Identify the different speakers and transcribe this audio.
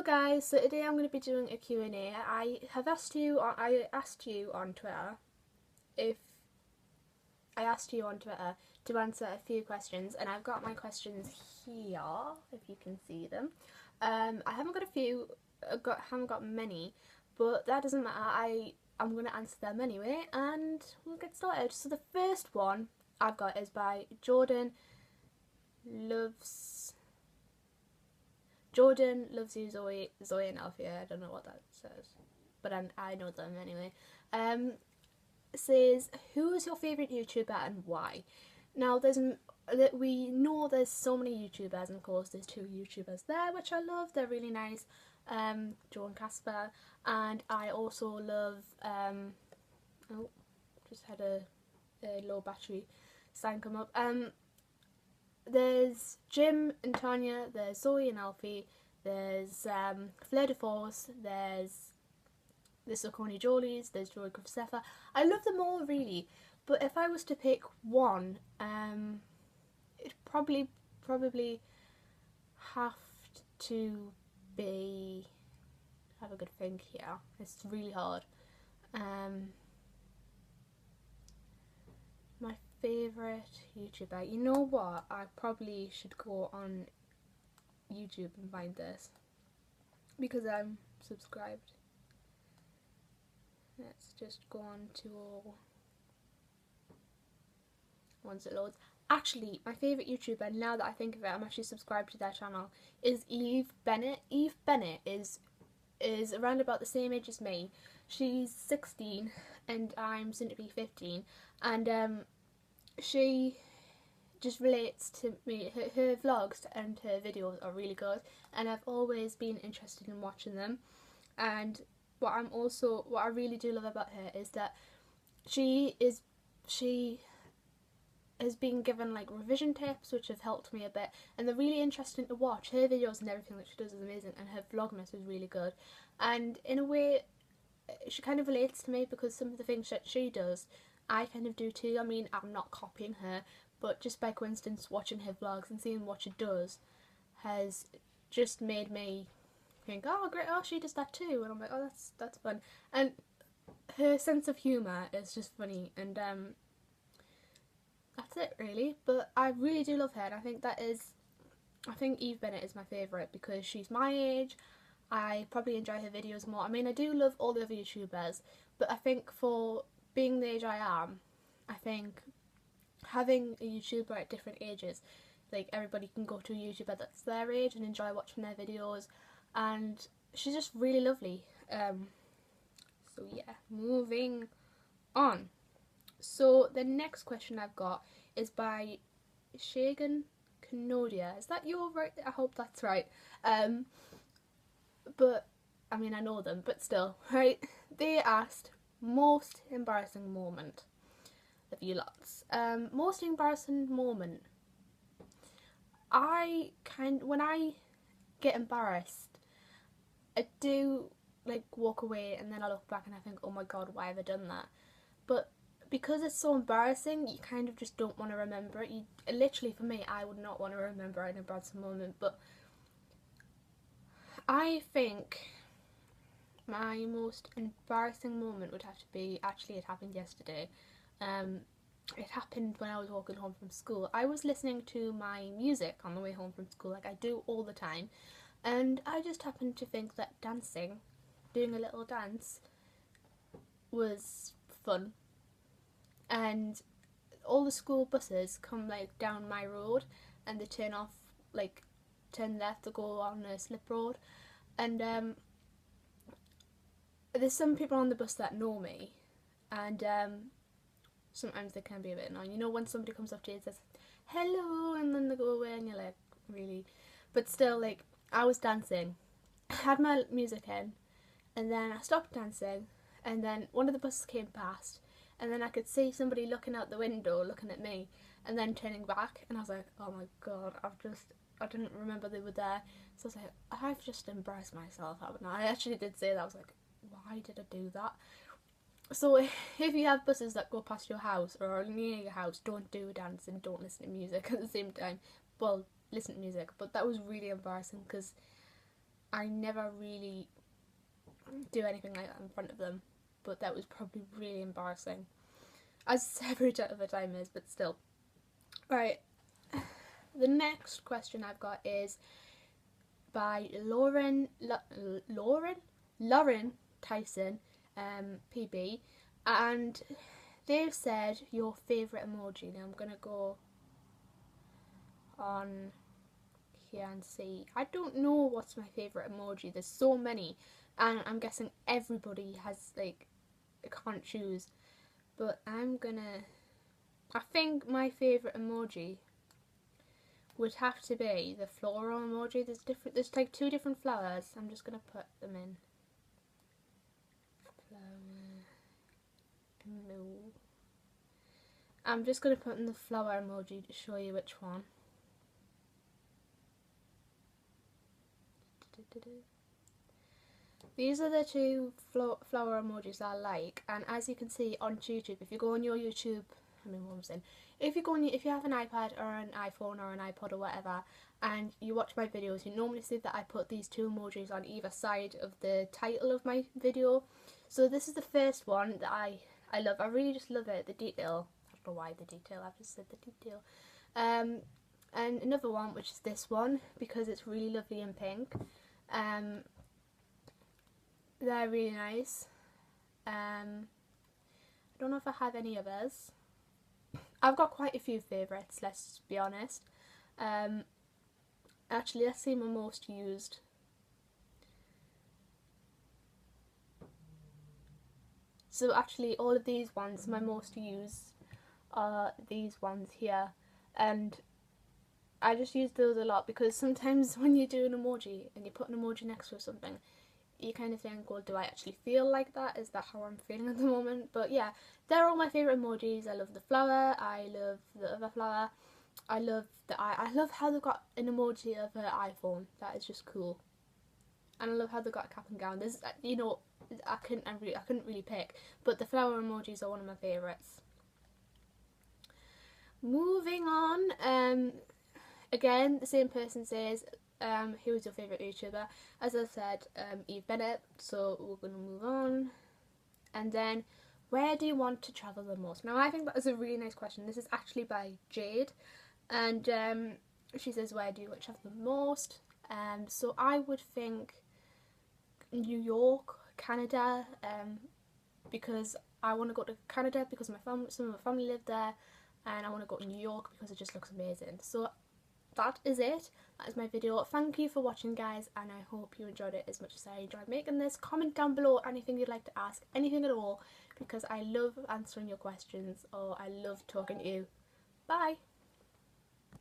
Speaker 1: guys, so today I'm going to be doing a Q&A. I asked you on Twitter if to answer a few questions, and I've got my questions here if you can see them. I haven't got many, but that doesn't matter. I'm going to answer them anyway, and we'll get started. So the first one I've got is by Jordan loves you, Zoe and Alfia. I don't know what that says, but I know them anyway. Says, who is your favourite YouTuber and why? Now we know there's so many YouTubers, and of course there's two YouTubers there which I love. They're really nice, Joe and Casper, and I also love oh, just had a low battery sign come up. There's Jim and Tanya, there's Zoe and Alfie, there's Fleur de Force, there's the Soconi Jolies, there's Joy Griffith. I love them all really, but if I was to pick one, it'd probably have to be, have a good think here, it's really hard. My favourite YouTuber, you know what, I probably should go on YouTube and find this because I'm subscribed. Let's just go on to once it loads. Actually, my favourite YouTuber, now that I think of it, I'm actually subscribed to their channel, is Eve Bennett. Eve Bennett is around about the same age as me. She's 16 and I'm soon to be 15, and she just relates to me. Her vlogs and her videos are really good, and I've always been interested in watching them. And what I really do love about her is that she has been given like revision tips which have helped me a bit, and they're really interesting to watch. Her videos and everything that she does is amazing, and her vlogmas is really good, and in a way she kind of relates to me because some of the things that she does I kind of do too. I mean, I'm not copying her, but just by coincidence watching her vlogs and seeing what she does has just made me think, oh great, oh she does that too, and I'm like, oh that's fun. And her sense of humour is just funny, and that's it really. But I really do love her, and I think Eve Bennett is my favourite because she's my age. I probably enjoy her videos more. I mean, I do love all the other YouTubers, but I think for being the age I am, I think having a YouTuber at different ages, like everybody can go to a YouTuber that's their age and enjoy watching their videos, and she's just really lovely. So yeah, moving on. So the next question I've got is by Shagan Kanodia. Is that your right? I hope that's right. But I mean, I know them, but still, right? They asked, most embarrassing moment of you lots. Most embarrassing moment. When I get embarrassed, I do like walk away, and then I look back and I think, oh my god, why have I done that? But because it's so embarrassing, you kind of just don't want to remember it. Literally, for me, I would not want to remember an embarrassing moment, but I think my most embarrassing moment would have to be, actually it happened yesterday. It happened when I was walking home from school. I was listening to my music on the way home from school, like I do all the time, and I just happened to think that doing a little dance was fun. And all the school buses come like down my road, and they turn left to go on a slip road, and there's some people on the bus that know me, and sometimes they can be a bit annoying. You know, when somebody comes up to you and says hello and then they go away and you're like, really? But still, like, I was dancing, I had my music in, and then I stopped dancing, and then one of the buses came past, and then I could see somebody looking out the window looking at me and then turning back, and I was like, oh my god, I didn't remember they were there. So I was like, I've just embarrassed myself, haven't I? I actually did say that. I was like, why did I do that? So if you have buses that go past your house or near your house, don't do a dance and don't listen to music at the same time. Well, listen to music, but that was really embarrassing because I never really do anything like that in front of them, but that was probably really embarrassing, as every other time is, but still. Right, the next question I've got is by Lauren Tyson, PB, and they've said your favourite emoji. Now I'm gonna go on here and see. I don't know what's my favourite emoji. There's so many, and I'm guessing everybody has like can't choose. But I think my favourite emoji would have to be the floral emoji. There's like two different flowers. I'm just gonna put them in. Flower. No. I'm just gonna put in the flower emoji to show you which one. These are the two flower emojis I like, and as you can see on YouTube, if you go on your YouTube, what I'm saying, if you have an iPad or an iPhone or an iPod or whatever, and you watch my videos, you normally see that I put these two emojis on either side of the title of my video. So this is the first one that I love. I really just love it. The detail. I don't know why the detail. I've just said the detail. And another one, which is this one, because it's really lovely and pink. They're really nice. I don't know if I have any others. I've got quite a few favourites, let's be honest. Actually, let's see my most used. So actually, all of these ones, my most used are these ones here. And I just use those a lot because sometimes when you do an emoji and you put an emoji next to something, you kind of think, well, do I actually feel like that? Is that how I'm feeling at the moment? But yeah, they're all my favourite emojis. I love the flower, I love the other flower, I love the eye. I love how they've got an emoji of an iPhone. That is just cool. And I love how they've got a cap and gown. There's, I couldn't really pick, but the flower emojis are one of my favourites. Moving on, again, the same person says, who is your favourite YouTuber? As I said, Eve Bennett, so we're going to move on. And then, where do you want to travel the most? Now, I think that is a really nice question. This is actually by Jade, and she says, where do you want to travel the most? So I would think New York, Canada, because I want to go to Canada because some of my family live there, and I want to go to New York because it just looks amazing. So that is it. That is my video. Thank you for watching, guys, and I hope you enjoyed it as much as I enjoyed making this. Comment down below anything you'd like to ask, anything at all, because I love answering your questions or I love talking to you. Bye!